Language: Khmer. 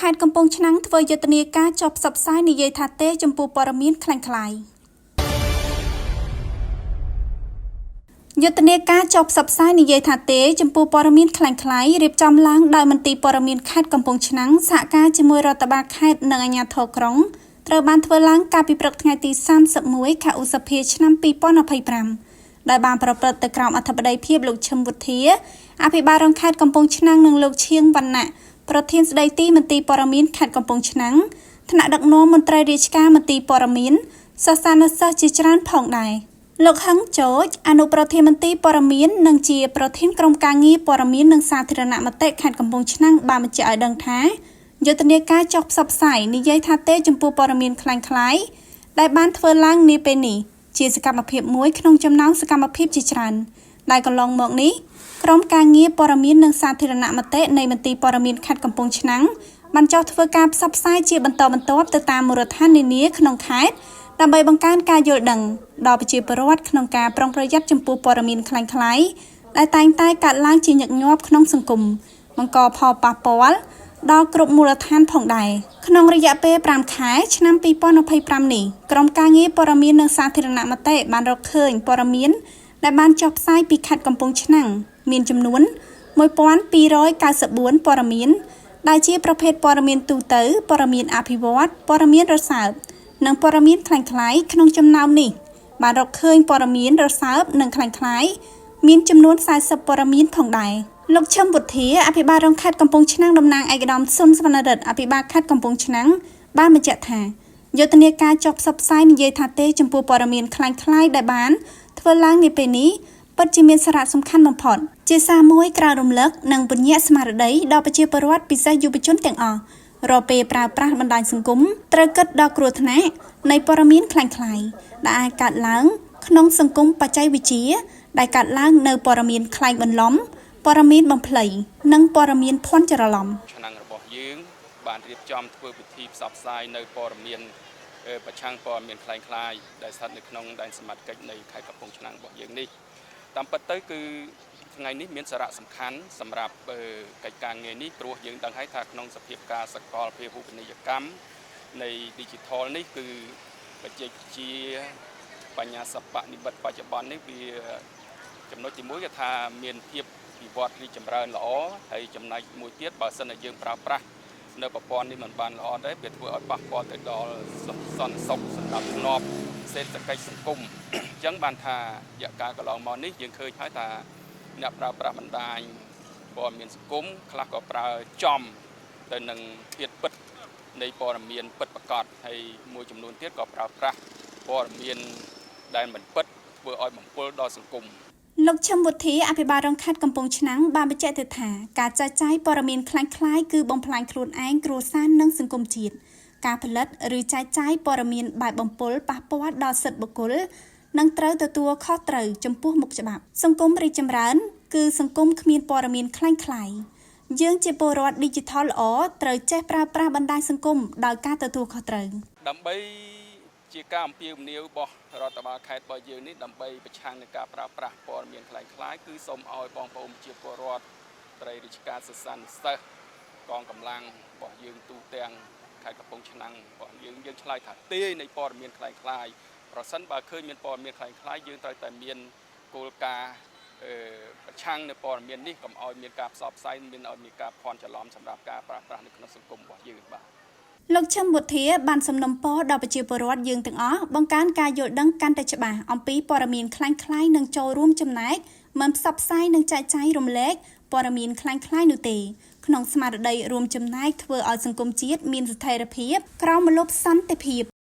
ខេត្តកំពង់ឆ្នាំងធ្វើយុទ្ធនាការចុះផ្សព្វផ្សាយនិយាយថាទេចំពោះព័ត៌មានคล้ายៗយុទ្ធនាការចុះផ្សព្វផ្សាយនិយាយថាទេចំពោះព័ត៌មានคล้ายៗរៀបចំឡើងដោយមន្ទីរព័ត៌មានខេត្តកំពង់ឆ្នាំងសហការជាមួយរដ្ឋបាលខេត្តនិងអាជ្ញាធរក្រុងត្រូវបានធ្វើឡើងកាលពីព្រឹកថ្ងៃទី31 ខែឧសភាឆ្នាំ2025ដែលបានប្រព្រឹត្តទៅក្រោមអធិបតីភាពលោកឈឹមវុធាអភិបាលរងខេត្តកំពង់ឆ្នាំងនិងលោកឈៀងវណ្ណៈប្រធានស្ដីទីមន្ទីរព័ត៌មានខេត្តកំពង់ឆ្នាំងថ្នាក់ដឹកនាំមន្ត្រីរាជការមន្ទីរព័ត៌មានសិស្សានុសិស្សជាច្រើនផងដែរលោកហឹងចោចអនុប្រធានមន្ទីរព័ត៌មាននិងជាប្រធានក្រុមការងារព័ត៌មាននិងសាធារណមតិខេត្តកំពង់ឆ្នាំងបានបញ្ជាក់ឲ្យដឹងថាយុទ្ធនាការចុះផ្សព្វផ្សាយនិយាយថាទេចំពោះព័ត៌មានคล้ายៗដែលបានធ្វើឡើងនាពេលនេះជាសកម្មភាពមួយក្នុងចំណោមសកម្មភាពជាច្រើនដែលកន្លងមកនេះក្រុមការងារព័ត៌មាននិងសាធារណមតិនៃមន្ទីរព័ត៌មានខេត្តកំពង់ឆ្នាំងបានចុះធ្វើការផ្សព្វផ្សាយជាបន្តបន្ទាប់ទៅតាមមូលដ្ឋាននានាក្នុងខេត្តដើម្បីបង្កើនការយល់ដឹងដល់ប្រជាពលរដ្ឋក្នុងការប្រុងប្រយ័ត្នចំពោះព័ត៌មានคล้ายៗដែលតែងតែកើតឡើងជាញឹកញាប់ក្នុងសង្គមបង្កផលប៉ះពាល់ដល់គ្រប់មូលដ្ឋានផងដែរក្នុងរយៈពេល5ខែឆ្នាំ2025នេះក្រុមការងារព័ត៌មាននិងសាធារណមតិបានរកឃើញព័ត៌មានដែលបានចុះផ្សាយពីខេត្តកំពង់ឆ្នាំងមានចំនួន1294ព័ត៌មានដែលជាប្រភេទព័ត៌មានទូទៅព័ត៌មានអភិវឌ្ឍព័ត៌មានរសើបនិងព័ត៌មានคล้ายៗក្នុងចំណោមនេះបានរកឃើញព័ត៌មានរសើបនិងคล้ายៗមានចំនួន40ព័ត៌មានផងដែរលោកឈឹមវុធាអភិបាលរងខេត្តកំពង់ឆ្នាំងតំណាងឯកឧត្តមស៊ុនសវណ្ណរិទ្ធអភិបាលខេត្តកំពង់ឆ្នាំងបានបញ្ជាក់ថាយុទ្ធនាការចុះផ្សព្វផ្សាយនិយាយថាទេចំពោះព័ត៌មានคล้ายៗដែលបានធ្វើឡើងនាពេលនេះពិតជាមានសារៈសំខាន់បំផុតជាសារមួយក្រៅរំលឹកនិងពញ្ញាស្មារតីដល់ប្រជាពលរដ្ឋពិសេសយុវជនទាំងអស់រាល់ពេលប្រើប្រាស់បណ្ដាញសង្គមត្រូវគិតដល់គ្រោះថ្នាក់នៃព័ត៌មានคล้ายៗដែលអាចកើតឡើងក្នុងសង្គមបច្ចេកវិទ្យាដែលកើតឡើងនៅព័ត៌មានคล้ายបន្លំព័ត៌មានបំភ្លៃនិងព័ត៌មានភ័ន្តច្រឡំឆ្នាំងរបស់យើងបានរៀបចំធ្វើពិធីផ្សព្វផ្សាយនៅព័ត៌មានប្រឆាំងព័ត៌មានคล้ายៗដែលស្ថិតនៅក្នុងដែនសមត្ថកិច្ចនៃខេត្តកំពង់ឆ្នាំងរបស់យើងនេះតាមពិតទៅគឺថ្ងៃនេះមានសារៈសំខាន់សម្រាប់កិច្ចការងារនេះព្រោះយើងដឹងហើយថាក្នុងសភាពការសកលភាវូបនីយកម្មនៃ Digital នេះគឺបច្ចេកវិទ្យាបញ្ញាសិប្បនិម្មិតបច្ចុប្បន្ននេះវាចំណុចទី1គឺថាមានភាពវិវត្តរីកចម្រើនល្អហើយចំណែកមួយទៀតបើសិនជាយើងប្រើប្រាស់នៅប្រព័ន្ធនេះមិនបានល្អទេវាធ្វើឲ្យប៉ះពាល់ទៅដល់សន្តិសុខសម្រាប់ធ្នាប់សេដ្ឋកិច្ចសង្គមអញ្ចឹងបានថារយៈកាលកន្លងមកនេះយើងឃើញហើយថាអ្នកប្រើប្រាស់បណ្ដាញព័ត៌មានសង្គមខ្លះក៏ប្រើចំទៅនឹងភាពពិតនៃព័ត៌មានពិតប្រាកដហើយមួយចំនួនទៀតក៏ប្រើប្រាស់ព័ត៌មានដែលមិនពិតធ្វើឲ្យបំពុលដល់សង្គមលោកឈឹមវុធាអភិបាលរងខេត្តកំពង់ឆ្នាំងបានបញ្ជាក់ទៅថាការចែកចាយព័ត៌មានคล้ายៗគឺបំផ្លាញខ្លួនឯងគ្រួសារនិងសង្គមជាតិការផលិតឬចែកចាយព័ត៌មានបែបបំពុលប៉ះពាល់ដល់សិទ្ធិបុគ្គលនិងត្រូវទទួលខុសត្រូវចំពោះមុខច្បាប់សង្គមរីកចម្រើនគឺសង្គមគ្មានព័ត៌មានคล้ายៗយើងជាពលរដ្ឋ Digital ល្អត្រូវចេះប្រើប្រាស់បណ្ដាញសង្គមដោយការទទួលខុសត្រូវដើម្បីជាការអំពាវនាវរបស់រដ្ឋបាលខេត្តរបស់យើងនេះដើម្បីប្រឆាំងនឹងការប្រើប្រាស់ព័ត៌មានคล้ายៗគឺសូមឲ្យបងប្អូនជាពលរដ្ឋត្រីរាជការសិស្សានុសិស្សកងកម្លាំងរបស់យើងទូទាំងខេត្តកំពង់ឆ្នាំងរបស់យើងឆ្លើយថាទេនៃព័ត៌មានคล้ายៗប្រសិនបើឃើញមានព័ត៌មានคล้ายៗយើងត្រូវតែមានគោលការណ៍ប្រឆាំងនៅព័ត៌មាននេះកុំឲ្យមានការផ្សព្វផ្សាយមានការភ័ន្តច្រឡំសម្រាប់ការប្រើប្រាស់នៅក្នុងសង្គមរបស់យើងបាទលោកឈឹមវុធាបានសំណូមពរដល់ប្រជាពលរដ្ឋយើងទាំងអស់បង្កើនការយល់ដឹងកាន់តែច្បាស់អំពីព័ត៌មានคล้ายៗនិងចូលរួមចំណែកមិនផ្សព្វផ្សាយនិងចែកចាយរំលែកព័ត៌មានคล้ายៗនោះទេក្នុងស្មារតីរួមចំណែកធ្វើឲ្យសង្គមជាតិមានស្ថិរភាពក្រោមម្លប់សន្តិភាព